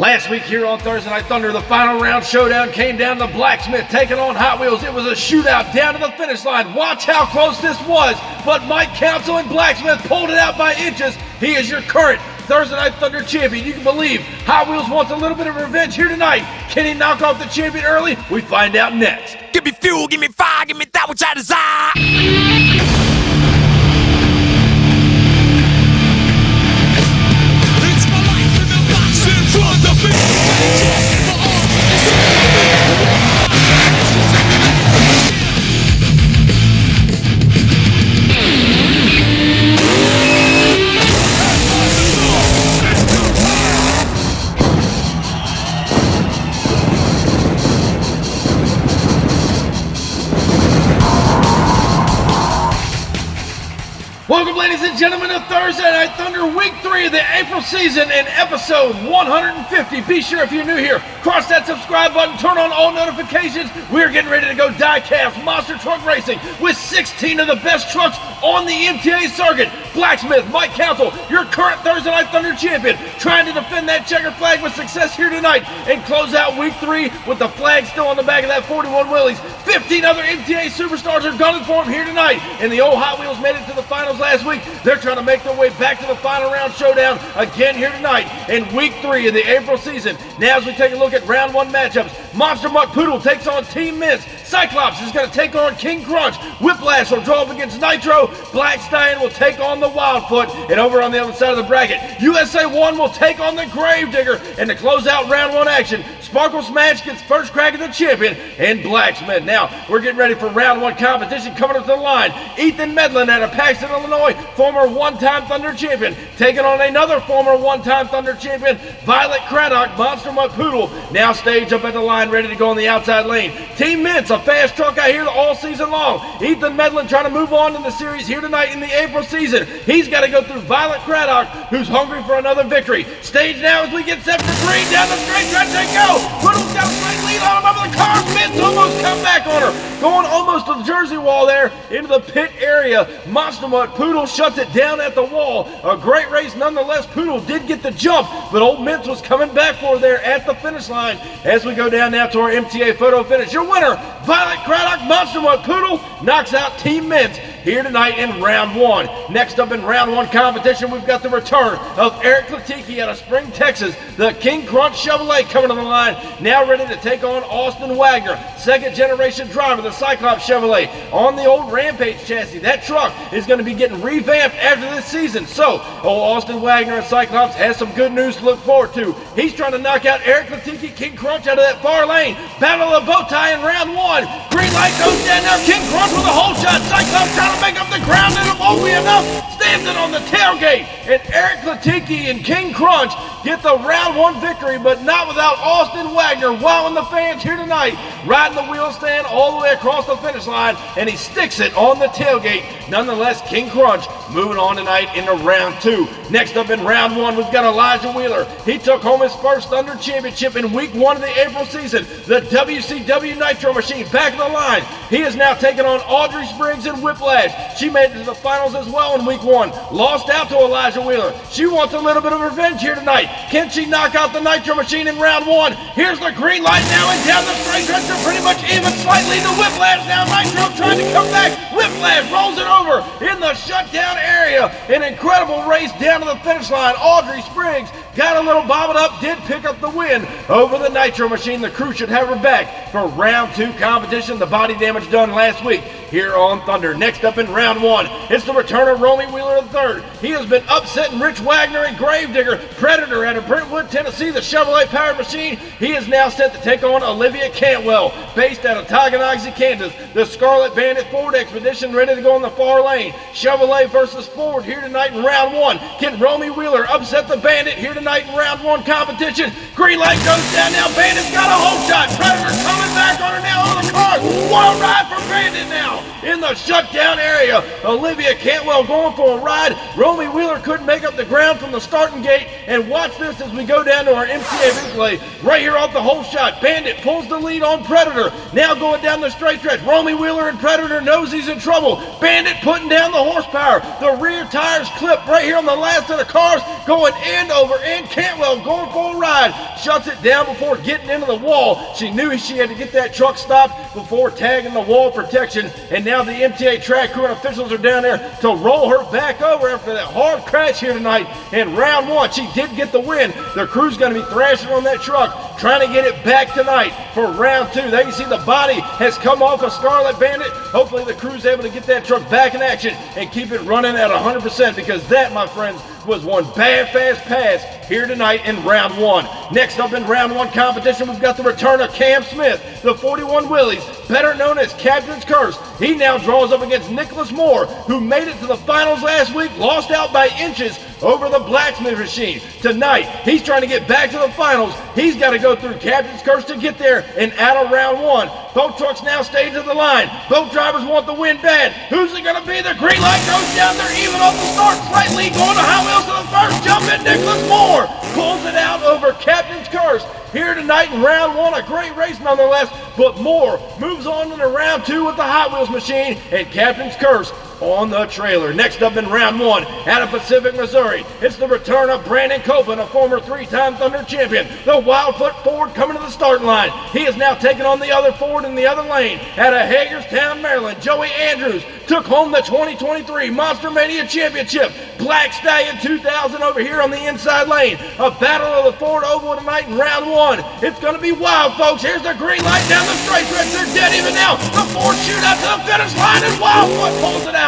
Last week here on Thursday Night Thunder, the final round showdown came down to Blacksmith taking on Hot Wheels. It was a shootout down to the finish line. Watch how close this was, but 𝐬𝐻𝐾 and Blacksmith pulled it out by inches. He is your current Thursday Night Thunder champion. You can believe Hot Wheels wants a little bit of revenge here tonight. Can he knock off the champion early? We find out next. Give me fuel, give me fire, give me that which I desire. Welcome, ladies and gentlemen, to Thursday Night Thunder, Week 3 of the April season and episode 150. Be sure, if you're new here, cross that subscribe button, turn on all notifications. We're getting ready to go Diecast Monster Truck Racing with 16 of the best trucks on the MTA circuit. Blacksmith, 𝐬𝐻𝐾, your current Thursday Night Thunder champion, trying to defend that checkered flag with success here tonight and close out Week 3 with the flag still on the back of that 41 Willys. 15 other MTA superstars are gunning for him here tonight, and the old Hot Wheels made it to the finals last week. They're trying to make their way back to the final round showdown again here tonight in Week 3 of the April season. Now as we take a look at round 1 matchups, Monster Mutt Poodle takes on Team Meents. Cyclops is going to take on King Crunch. Whiplash will draw up against Nitro. Blackstein will take on the Wildfoot. And over on the other side of the bracket, USA 1 will take on the Gravedigger. And to close out round 1 action, Sparkle Smash gets first crack at the champion and Blacksmith. Now, we're getting ready for round 1 competition coming up to the line. Ethan Medlin out of Paxton, Illinois, former one-time Thunder champion, taking on another former one-time Thunder champion, Violet Craddock, Monster Mutt Poodle, now staged up at the line, ready to go on the outside lane. Team Meents, a fast truck out here all season long. Ethan Medlin trying to move on in the series here tonight in the April season. He's got to go through Violet Craddock, who's hungry for another victory. Stage now as we get set for 3, down the straight, try to go. Poodle's got a slight lead on him over the car. Meents almost come back on her. Going almost to the jersey wall there into the pit area. Monster Mutt Poodle shuts it down at the wall. A great race nonetheless. Poodle did get the jump, but old Meents was coming back for her there at the finish line. As we go down now to our MTA photo finish, your winner, Violet Craddock, Monster Mutt Poodle, knocks out Team Meents here tonight in round 1. Next up in round 1 competition, we've got the return of 𝐿𝐶 out of Spring, Texas. The King Crunch Chevrolet coming to the line, now ready to take on Austin Wagner, second generation driver, the Cyclops Chevrolet, on the old Rampage chassis. That truck is going to be getting revamped after this season. So, old Austin Wagner and Cyclops has some good news to look forward to. He's trying to knock out 𝐿𝐶, King Crunch out of that far lane. Battle of the bow tie in round 1. Green light goes down now. King Crunch with a hole shot. Cyclops trying to make up the ground, and it won't be enough. Stands it on the tailgate, and 𝐿𝐶 and King Crunch get the round 1 victory, but not without Austin Wagner wowing the fans here tonight, riding the wheel stand all the way across the finish line, and he sticks it on the tailgate. Nonetheless, King Crunch moving on tonight into round 2. Next up in round 1, we've got Elijah Wheeler. He took home his first Thunder championship in Week 1 of the April season. The WCW Nitro Machine back in the line. He is now taking on Audrey Spriggs and Whiplash. She made it to the finals as well in Week 1. Lost out to Elijah Wheeler. She wants a little bit of revenge here tonight. Can she knock out the Nitro Machine in round 1? Here's the green light now, and down the straight stretch are pretty much even, slightly to Whiplash now. Nitro trying to come back. Whiplash rolls it over in the shutdown area. An incredible race down to the finish line. Audrey Spriggs got a little bobbled up, did pick up the win over the Nitro Machine. The crew should have her back for round 2 competition. The body damage done last week here on Thunder. Next up in round 1, it's the return of Romy Wheeler III. He has been upsetting Rich Wagner and Gravedigger. Predator out of Brentwood, Tennessee, the Chevrolet powered machine. He is now set to take on Olivia Cantwell, based out of Tonganoxie, Kansas. The Scarlet Bandit Ford Expedition ready to go in the far lane. Chevrolet versus Ford here tonight in round 1. Can Romy Wheeler upset the Bandit here tonight in round 1 competition? Green light goes down now. Bandit's got a hole shot. Predator coming back on her now on the car. What a ride for Bandit now in the shutdown area. Olivia Cantwell going for a ride side. Romy Wheeler couldn't make up the ground from the starting gate. And watch this as we go down to our MTA replay. Right here off the whole shot, Bandit pulls the lead on Predator. Now going down the straight stretch, Romy Wheeler and Predator knows he's in trouble. Bandit putting down the horsepower. The rear tires clip right here on the last of the cars, going end over end. Cantwell going for a ride, shuts it down before getting into the wall. She knew she had to get that truck stopped before tagging the wall protection, and now the MTA track crew and officials are down there to roll her back over after that hard crash here tonight in round one. She did get the win. The crew's going to be thrashing on that truck, trying to get it back tonight for round two. There you see the body has come off of Scarlet Bandit. Hopefully the crew's able to get that truck back in action and keep it running at 100%, because that, my friends, was one bad fast pass here tonight in round one. Next up in round one competition, we've got the return of Cam Smith, the 41 Willies, better known as Captain's Curse. He now draws up against Nicholas Moore, who made it to the finals last week, lost out by inches over the Blacksmith machine. Tonight, he's trying to get back to the finals. He's got to go through Captain's Curse to get there and out of round one. Both trucks now stay to the line. Both drivers want the win bad. Who's it going to be? The green light goes down there, even off the start, slightly going to high wheels to the first jump, and Nicholas Moore pulls it out over Captain's Curse. Here tonight in round one, a great race nonetheless, but Moore moves on into round two with the Hot Wheels machine and Captain's Curse on the trailer. Next up in round one, out of Pacific, Missouri, it's the return of Brandon Copeland, a former three-time Thunder champion. The Wildfoot Ford coming to the starting line. He is now taking on the other Ford in the other lane. Out of Hagerstown, Maryland, Joey Andrews took home the 2023 Monster Mania Championship. Black Stallion 2000 over here on the inside lane. A battle of the Ford Oval tonight in round one. It's going to be wild, folks. Here's the green light down the straight stretch. They're dead even now. The Ford shoot out to the finish line, and Wildfoot pulls it out.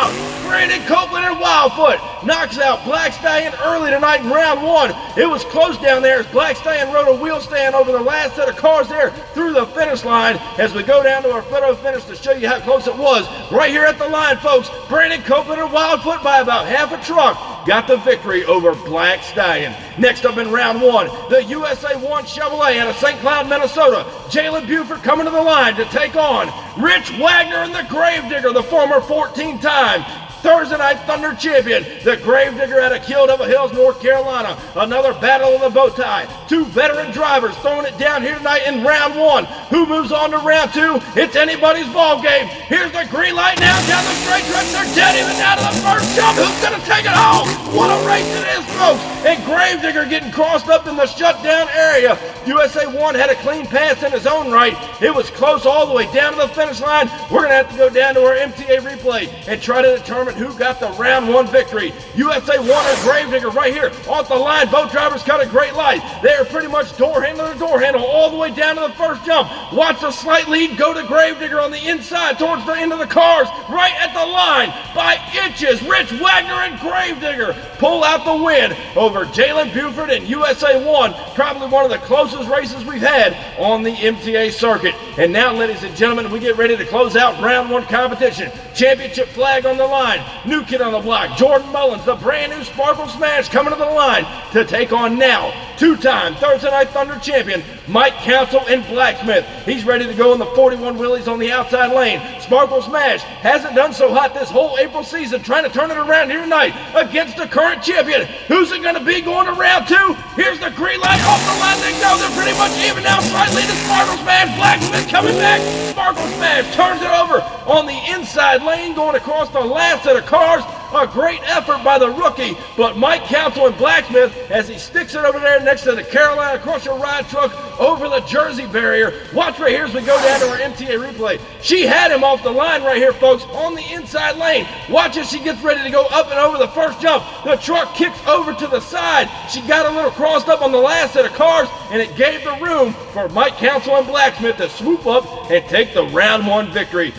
Brandon Copeland and Wildfoot knocks out Black Stallion early tonight in round one. It was close down there as Black Stallion rode a wheel stand over the last set of cars there through the finish line. As we go down to our photo finish to show you how close it was, right here at the line, folks, Brandon Copeland and Wildfoot by about half a truck got the victory over Black Stallion. Next up in round one, the USA 1 Chevrolet out of St. Cloud, Minnesota. Jalen Buford coming to the line to take on Rich Wagner and the Gravedigger, the former 14-time Thursday Night Thunder champion, the Gravedigger out of 𝐃𝐨𝐽 Hills, North Carolina. Another battle of the bow tie. Two veteran drivers throwing it down here tonight in round one. Who moves on to round two? It's anybody's ball game. Here's the green light now down the straight stretch. They're dead even out of the first jump. Who's going to take it home? What a race it is, folks. And Gravedigger getting crossed up in the shutdown area. USA 1 had a clean pass in his own right. It was close all the way down to the finish line. We're going to have to go down to our MTA replay and try to determine who got the round one victory. USA 1 and Gravedigger right here off the line. Both drivers got a great light. They are pretty much door handle to door handle all the way down to the first jump. Watch the slight lead go to Gravedigger on the inside towards the end of the cars, right at the line by inches. Rich Wagner and Gravedigger pull out the win over Jalen Buford and USA 1. Probably one of the closest races we've had on the MTA circuit. And now, ladies and gentlemen, we get ready to close out round one competition. Championship flag on the line. New kid on the block, Jordan Mullins, the brand new Sparkle Smash, coming to the line to take on now two-time Thursday Night Thunder champion Mike Council and Blacksmith. He's ready to go in the 41 Willies on the outside lane. Sparkle Smash hasn't done so hot this whole April season, trying to turn it around here tonight against the current champion. Who's it going to be going to round two? Here's the green light off the line. They go. They're pretty much even now, slightly to Sparkle Smash. Blacksmith coming back. Sparkle Smash turns it over on the inside lane, going across the last set of cars. A great effort by the rookie, but Mike Council and Blacksmith, as he sticks it over there next to the Carolina Crusher ride truck over the Jersey barrier. Watch right here as we go down to our MTA replay. She had him off the line right here, folks, on the inside lane. Watch as she gets ready to go up and over the first jump. The truck kicks over to the side. She got a little crossed up on the last set of cars, and it gave the room for Mike Council and Blacksmith to swoop up and take the round one victory.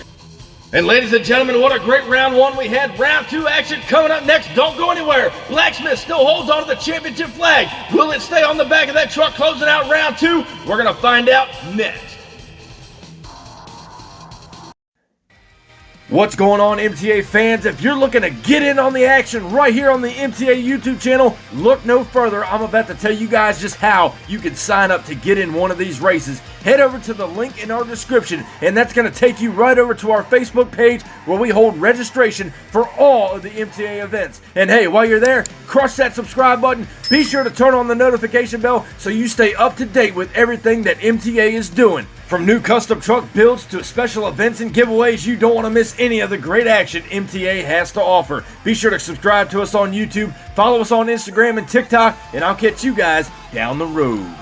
And ladies and gentlemen, what a great round one we had. Round two action coming up next. Don't go anywhere. Blacksmith still holds on to the championship flag. Will it stay on the back of that truck closing out round two? We're going to find out next. What's going on, MTA fans? If you're looking to get in on the action right here on the MTA YouTube channel, look no further. I'm about to tell you guys just how you can sign up to get in one of these races. head over to the link in our description, and that's going to take you right over to our Facebook page where we hold registration for all of the MTA events. And hey, while you're there, crush that subscribe button. Be sure to turn on the notification bell so you stay up to date with everything that MTA is doing. From new custom truck builds to special events and giveaways, you don't want to miss any of the great action MTA has to offer. Be sure to subscribe to us on YouTube, follow us on Instagram and TikTok, and I'll catch you guys down the road.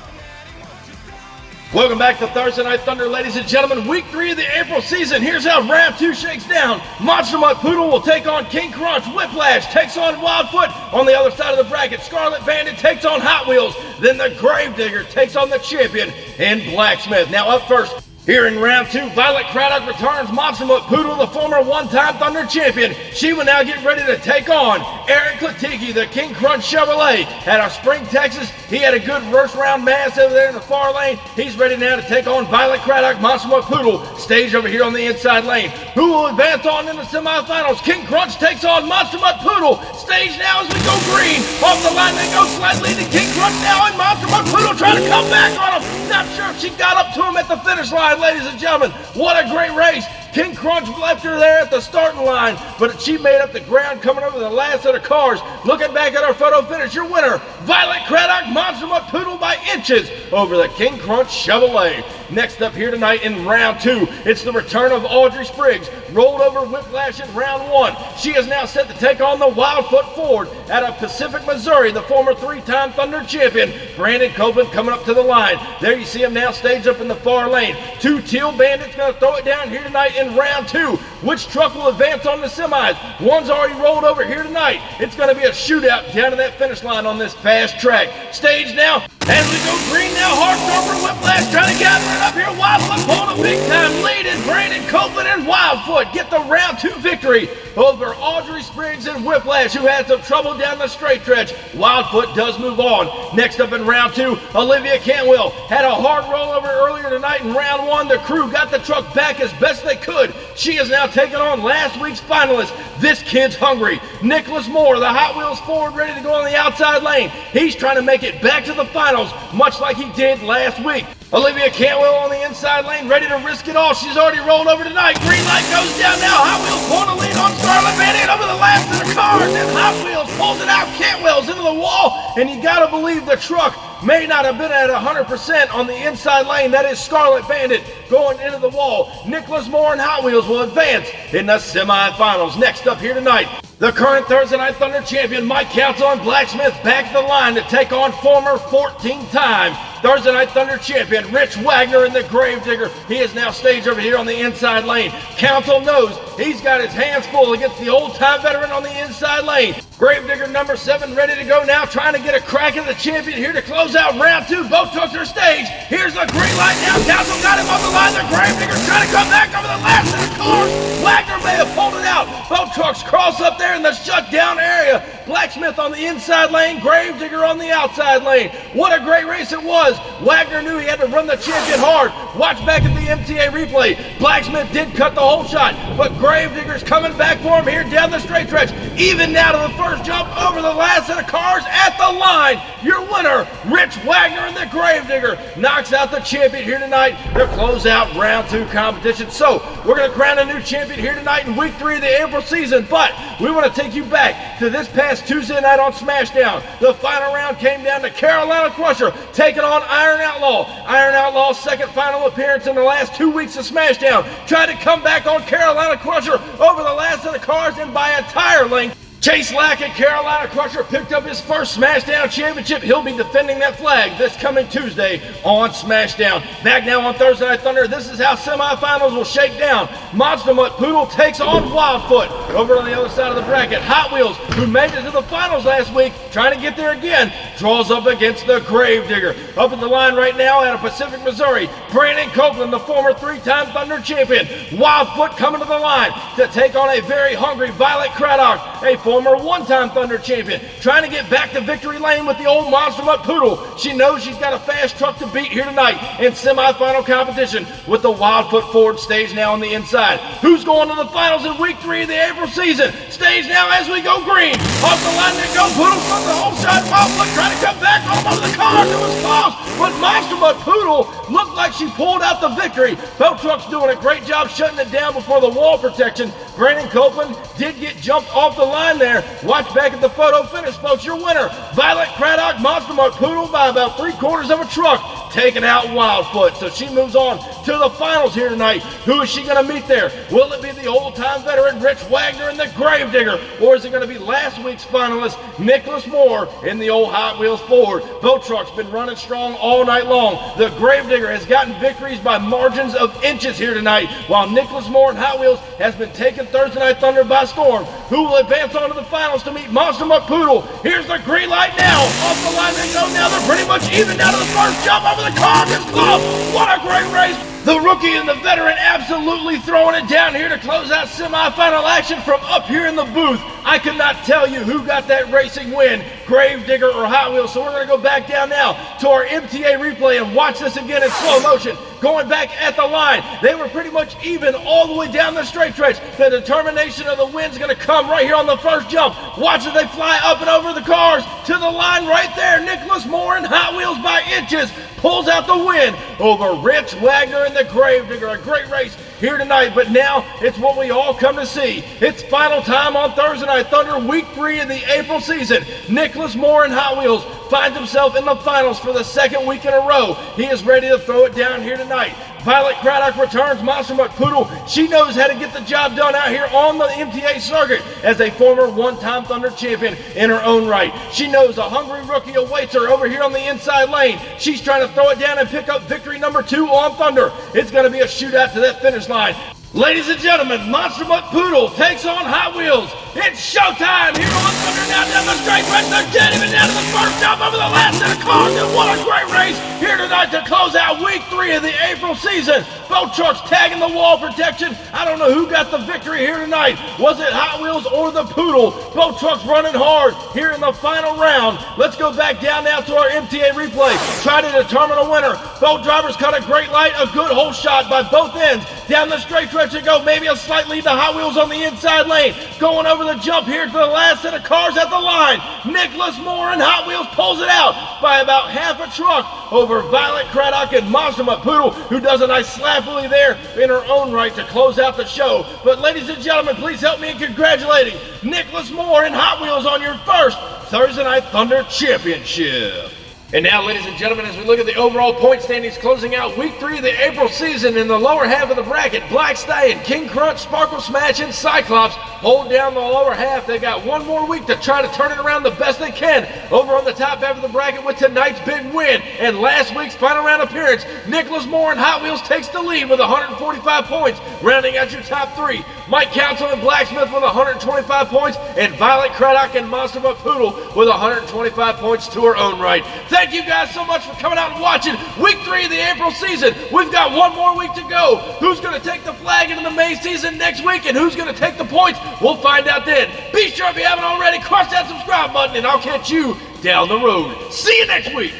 Welcome back to Thursday Night Thunder, ladies and gentlemen. Week 3 of the April season. Here's how round 2 shakes down. Monster Mutt Poodle will take on King Crunch. Whiplash takes on Wildfoot. On the other side of the bracket, Scarlet Bandit takes on Hot Wheels. Then the Gravedigger takes on the champion and Blacksmith. Now up first, here in round 2, Violet Craddock returns Monster Mutt Poodle, the former one-time Thunder champion. She will now get ready to take on 𝐿𝐴𝐿𝐴, the King Crunch Chevrolet. At our Spring, Texas, he had a good first round mass over there in the far lane. He's ready now to take on Violet Craddock, Monster Mutt Poodle, staged over here on the inside lane. Who will advance on in the semifinals? King Crunch takes on Monster Mutt Poodle, staged now as we go green. Off the line they go, slightly to King Crunch now, and Monster Mutt Poodle trying to come back on him. Not sure if she got up to him at the finish line, ladies and gentlemen. What a great race. King Crunch left her there at the starting line, but she made up the ground coming over the last set of cars. Looking back at our photo finish, your winner, Violet Craddock, Monster Mutt Poodle by inches over the King Crunch Chevrolet. Next up here tonight in round 2, it's the return of Audrey Spriggs. Rolled over Whiplash in round 1. She is now set to take on the Wildfoot Ford out of Pacific, Missouri, the former 3-time Thunder champion. Brandon Copeland coming up to the line. There you see him now staged up in the far lane. 2 Teal Bandits going to throw it down here tonight in round 2. Which truck will advance on the semis? One's already rolled over here tonight. It's going to be a shootout down to that finish line on this fast track. Stage now as we go green now. Hard over Whiplash trying to gather it up here. Wildfoot pulling a big time lead, and Brandon Copeland and Wildfoot get the round 2 victory over Audrey Spriggs and Whiplash, who had some trouble down the straight stretch. Wildfoot does move on. Next up in round 2, Olivia Cantwell had a hard rollover earlier tonight in round 1. The crew got the truck back as best they could. She is now taking on last week's finalist. This kid's hungry. Nicholas Moore, the Hot Wheels Ford, ready to go on the outside lane. He's trying to make it back to the finals, much like he did last week. Olivia Cantwell on the inside lane, ready to risk it all. She's already rolled over tonight. Green light goes down now. Hot Wheels pulling a lead on Scarlet Bandit over the last of the cars. And Hot Wheels pulls it out. Cantwell's into the wall. And you gotta believe the truck may not have been at 100% on the inside lane. That is Scarlet Bandit going into the wall. Nicholas Moore and Hot Wheels will advance in the semifinals. Next up here tonight, the current Thursday Night Thunder champion Mike Council and Blacksmith back to the line to take on former 14-time Thursday Night Thunder champion Rich Wagner in the Gravedigger. He is now staged over here on the inside lane. Council knows he's got his hands full against the old-time veteran on the inside lane. Gravedigger number 7 ready to go now, trying to get a crack at the champion here to close out round 2. Both trucks are staged. Here's the green light now. Council got him on the line. The Gravedigger trying to come back over the last of the cars. Wagner may have pulled it out. Both trucks cross up there in the shutdown area. Blacksmith on the inside lane, Gravedigger on the outside lane. What a great race it was. Wagner knew he had to run the champion hard. Watch back at the MTA replay. Blacksmith did cut the whole shot, but Gravedigger's coming back for him here down the straight stretch. Even now to the first jump over the last set of cars at the line. Your winner, Rich Wagner and the Gravedigger, knocks out the champion here tonight to close out round 2 competition. So we're going to crown a new champion here tonight in week 3 of the April season, but we want to take you back to this past Tuesday night on SmackDown. The final round came down to Carolina Crusher taking on Iron Outlaw. Iron Outlaw's second final appearance in the last 2 weeks of SmackDown. Tried to come back on Carolina Crusher over the last set of cars and by a tire length. Chase Lack and Carolina Crusher picked up his first SmackDown championship. He'll be defending that flag this coming Tuesday on SmackDown. Back now on Thursday Night Thunder, this is how semifinals will shake down. Monster Mutt Poodle takes on Wildfoot. Over on the other side of the bracket, Hot Wheels, who made it to the finals last week, trying to get there again, draws up against the Gravedigger. Up in the line right now out of Pacific, Missouri, Brandon Copeland, the former 3-time Thunder champion. Wildfoot coming to the line to take on a very hungry Violet Craddock, a former 1-time Thunder champion, trying to get back to victory lane with the old Monster Mutt Poodle. She knows she's got a fast truck to beat here tonight in semifinal competition with the Wildfoot Ford stage now on the inside. Who's going to the finals in week 3 of the April April season. Stage now as we go green. Off the line they go. Poodle from the whole shot. Look, trying to come back all over the cars. It was close, but Monster Mutt Poodle looked like she pulled out the victory. Boat Truck's doing a great job shutting it down before the wall protection. Brandon Copeland did get jumped off the line there. Watch back at the photo finish, folks. Your winner, Violet Craddock, Monster Mutt Poodle by about 3/4 of a truck, taking out Wildfoot. So she moves on to the finals here tonight. Who is she going to meet there? Will it be the old-time veteran Rich Wagner and the Gravedigger, or is it going to be last week's finalist Nicholas Moore in the old Hot Wheels Ford? Boat Truck's been running strong all night long. The Gravedigger has gotten victories by margins of inches here tonight, while Nicholas Moore and Hot Wheels has been taking Thursday Night Thunder by storm. Who will advance on to the finals to meet Monster Mutt Poodle? Here's the green light now. Off the line they go now. They're pretty much even down to the first jump over the car. It's close. What a great race. The rookie and the veteran absolutely throwing it down here to close out semifinal action from up here in the booth. I could not tell you who got that racing win, Gravedigger or Hot Wheels, so we're going to go back down now to our MTA replay and watch this again in slow motion. Going back at the line, they were pretty much even all the way down the straight stretch. The determination of the win's going to come right here on the first jump. Watch as they fly up and over the cars to the line right there. Nicholas Moore and Hot Wheels by inches pulls out the win over Rich Wagner and the Gravedigger. A great race here tonight, but now it's what we all come to see. It's final time on Thursday Night Thunder, week 3 of the April season. Nicholas Moore and Hot Wheels finds himself in the finals for the second week in a row. He is ready to throw it down here tonight. Violet Craddock returns. Monster Mutt Poodle, she knows how to get the job done out here on the MTA circuit as a former one-time Thunder champion in her own right. She knows a hungry rookie awaits her over here on the inside lane. She's trying to throw it down and pick up victory number 2 on Thunder. It's going to be a shootout to that finish line. Ladies and gentlemen, Monster Mutt Poodle takes on Hot Wheels. It's showtime here on Thunder now down the straight stretch. They're dead even down to the first jump over the last set of cars. And what a great race here tonight to close out week 3 of the April season. Boat Trucks tagging the wall protection. I don't know who got the victory here tonight. Was it Hot Wheels or the Poodle? Boat Trucks running hard here in the final round. Let's go back down now to our MTA replay. Try to determine a winner. Boat drivers cut a great light, a good hole shot by both ends. Down the straight stretch to go. Maybe a slight lead to Hot Wheels on the inside lane. Going over the jump here to the last set of cars at the line. Nicholas Moore and Hot Wheels pulls it out by about half a truck over Violet Craddock and Monster Mutt Poodle, who does a nice slap-willy there in her own right to close out the show. But ladies and gentlemen, please help me in congratulating Nicholas Moore and Hot Wheels on your first Thursday Night Thunder Championship. And now, ladies and gentlemen, as we look at the overall point standings closing out week 3 of the April season, in the lower half of the bracket, Black Stallion, King Crunch, Sparkle Smash, and Cyclops hold down the lower half. They got one more week to try to turn it around the best they can. Over on the top half of the bracket with tonight's big win and last week's final round appearance, Nicholas Moore and Hot Wheels takes the lead with 145 points, rounding out your top 3. Mike Council and Blacksmith with 125 points, and Violet Craddock and Monster Mutt Poodle with 125 points to her own right. Thank you guys so much for coming out and watching week 3 of the April season. We've got one more week to go. Who's going to take the flag into the main season next week, and who's going to take the points? We'll find out then. Be sure, if you haven't already, crush that subscribe button, and I'll catch you down the road. See you next week.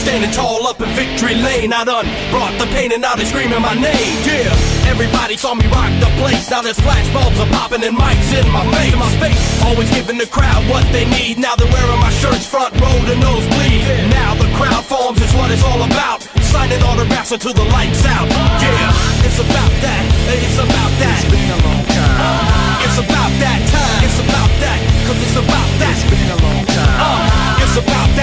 Standing tall up in victory lane, I done brought the pain and now they screaming my name. Yeah, everybody saw me rock the place. Now there's flashbulbs are popping and mics in my face. Always giving the crowd what they need. Now they're wearing my shirts front row to nosebleed. Now the crowd forms is what it's all about. Signing autographs until the lights out. Yeah, it's about that. It's about that. It's been a long time. It's about that time. It's about that. 'Cause it's about that. It's been a long time. It's about